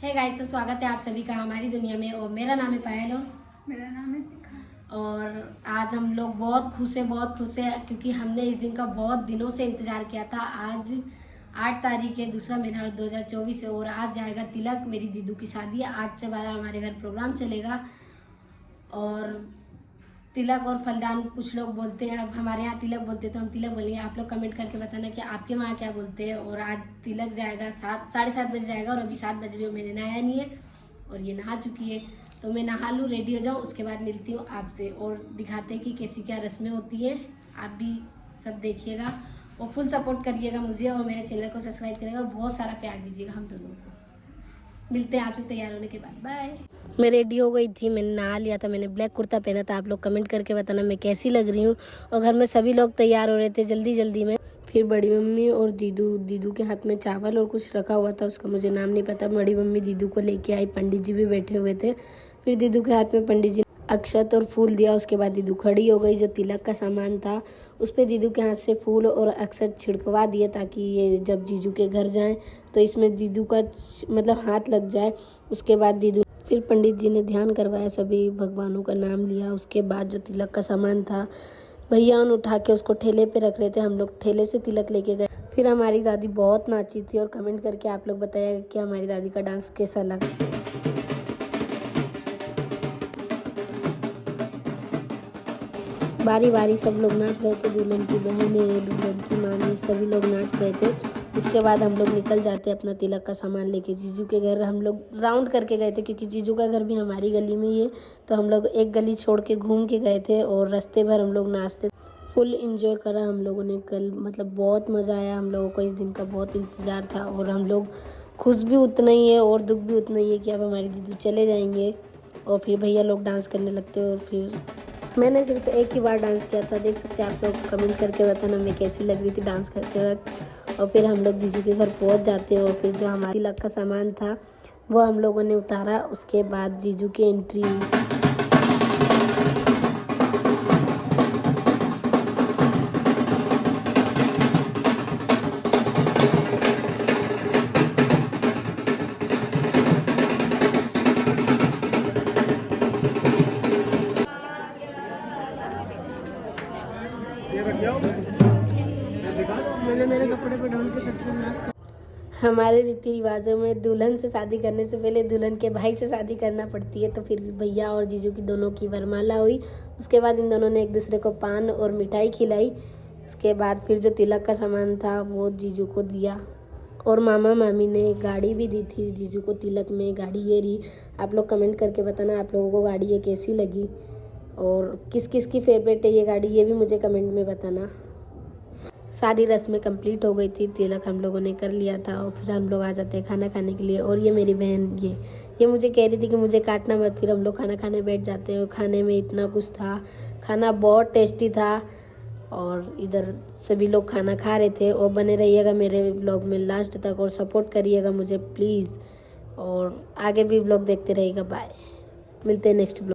Hey guys, तो स्वागत है आप सभी का हमारी दुनिया में। और मेरा नाम है पायल और मेरा नाम है शिखा। और आज हम लोग बहुत खुश हैं क्योंकि हमने इस दिन का बहुत दिनों से इंतजार किया था। आज 8 तारीख है, दूसरा महीना 2024 है और आज जाएगा तिलक। मेरी दीदू की शादी है। 8 से 12 हमारे घर प्रोग्राम चलेगा। और तिलक और फलदान कुछ लोग बोलते हैं, अब हमारे यहाँ तिलक बोलते हैं तो हम तिलक बोलेंगे। आप लोग कमेंट करके बताना कि आपके वहाँ क्या बोलते हैं। और आज तिलक जाएगा 7-7:30 बजे जाएगा और अभी 7 बज रही हो, मैंने नहाया नहीं है और ये नहा चुकी है। तो मैं नहा लूँ, रेडी हो जाऊँ, उसके बाद मिलती हूँ आपसे और दिखाते हैं कि कैसी क्या रस्में होती है। आप भी सब देखिएगा और फुल सपोर्ट करिएगा मुझे और मेरे चैनल को सब्सक्राइब करिएगा। बहुत सारा प्यार दीजिएगा हम दोनों को। मिलते हैं आपसे तैयार होने के बाद। बाय। मैं रेडी हो गई थी, मैंने नहा लिया था, मैंने ब्लैक कुर्ता पहना था। आप लोग कमेंट करके बताना मैं कैसी लग रही हूँ। और घर में सभी लोग तैयार हो रहे थे जल्दी जल्दी में। फिर बड़ी मम्मी और दीदू के हाथ में चावल और कुछ रखा हुआ था, उसका मुझे नाम नहीं पता। बड़ी मम्मी दीदू को लेके आई, पंडित जी भी बैठे हुए थे। फिर दीदू के हाथ में पंडित जी अक्षत और फूल दिया। उसके बाद दीदू खड़ी हो गई। जो तिलक का सामान था उस पर दीदू के हाथ से फूल और अक्षत छिड़कवा दिए ताकि ये जब जीजू के घर जाएं तो इसमें दीदू का मतलब हाथ लग जाए। उसके बाद दीदू फिर पंडित जी ने ध्यान करवाया, सभी भगवानों का नाम लिया। उसके बाद जो तिलक का सामान था भैया उठा के उसको ठेले पे रख रहे थे, हम लोग ठेले से तिलक लेके गए। फिर हमारी दादी बहुत नाची थी और कमेंट करके आप लोग बताइएगा कि हमारी दादी का डांस कैसा लगा। बारी बारी सब लोग नाच रहे थे, दुल्हन की बहनें, दुल्हन की मामी, सभी लोग नाच रहे थे। उसके बाद हम लोग निकल जाते अपना तिलक का सामान लेके जीजू के घर। हम लोग राउंड करके गए थे क्योंकि जीजू का घर भी हमारी गली में ही है, तो हम लोग एक गली छोड़ के घूम के गए थे और रास्ते भर हम लोग नाचते फुल इंजॉय करा हम लोगों ने कल। मतलब बहुत मज़ा आया हम लोगों को, इस दिन का बहुत इंतज़ार था। और हम लोग खुश भी उतना ही है और दुख भी उतना ही है कि अब हमारी दीदी चले जाएंगे। और फिर भैया लोग डांस करने लगते और फिर मैंने सिर्फ एक ही बार डांस किया था। देख सकते हैं आप लोग, कमेंट करके बताना मैं कैसी लग रही थी डांस करते वक्त। और फिर हम लोग जीजू के घर पहुंच जाते हैं और फिर जो हमारी तिलक का सामान था वो हम लोगों ने उतारा। उसके बाद जीजू की एंट्री। मेरे कपड़े पे ढोल के सकते। हमारे रीति रिवाजों में दुल्हन से शादी करने से पहले दुल्हन के भाई से शादी करना पड़ती है। तो फिर भैया और जीजू की दोनों की वरमाला हुई। उसके बाद इन दोनों ने एक दूसरे को पान और मिठाई खिलाई। उसके बाद फिर जो तिलक का सामान था वो जीजू को दिया। और मामा मामी ने गाड़ी भी दी थी जीजू को तिलक में। गाड़ी ये रही। आप लोग कमेंट करके बताना आप लोगों को गाड़ी ये कैसी लगी और किस किस की फेवरेट है ये गाड़ी, ये भी मुझे कमेंट में बताना। सारी रस्में कंप्लीट हो गई थी, तिलक हम लोगों ने कर लिया था और फिर हम लोग आ जाते हैं खाना खाने के लिए। और ये मेरी बहन ये मुझे कह रही थी कि मुझे काटना मत। फिर हम लोग खाना खाने बैठ जाते हैं और खाने में इतना कुछ था, खाना बहुत टेस्टी था। और इधर सभी लोग खाना खा रहे थे। और बने रहिएगा मेरे व्लॉग में लास्ट तक और सपोर्ट करिएगा मुझे प्लीज़। और आगे भी व्लॉग देखते रहिएगा। बाय, मिलते हैं नेक्स्ट व्लॉग।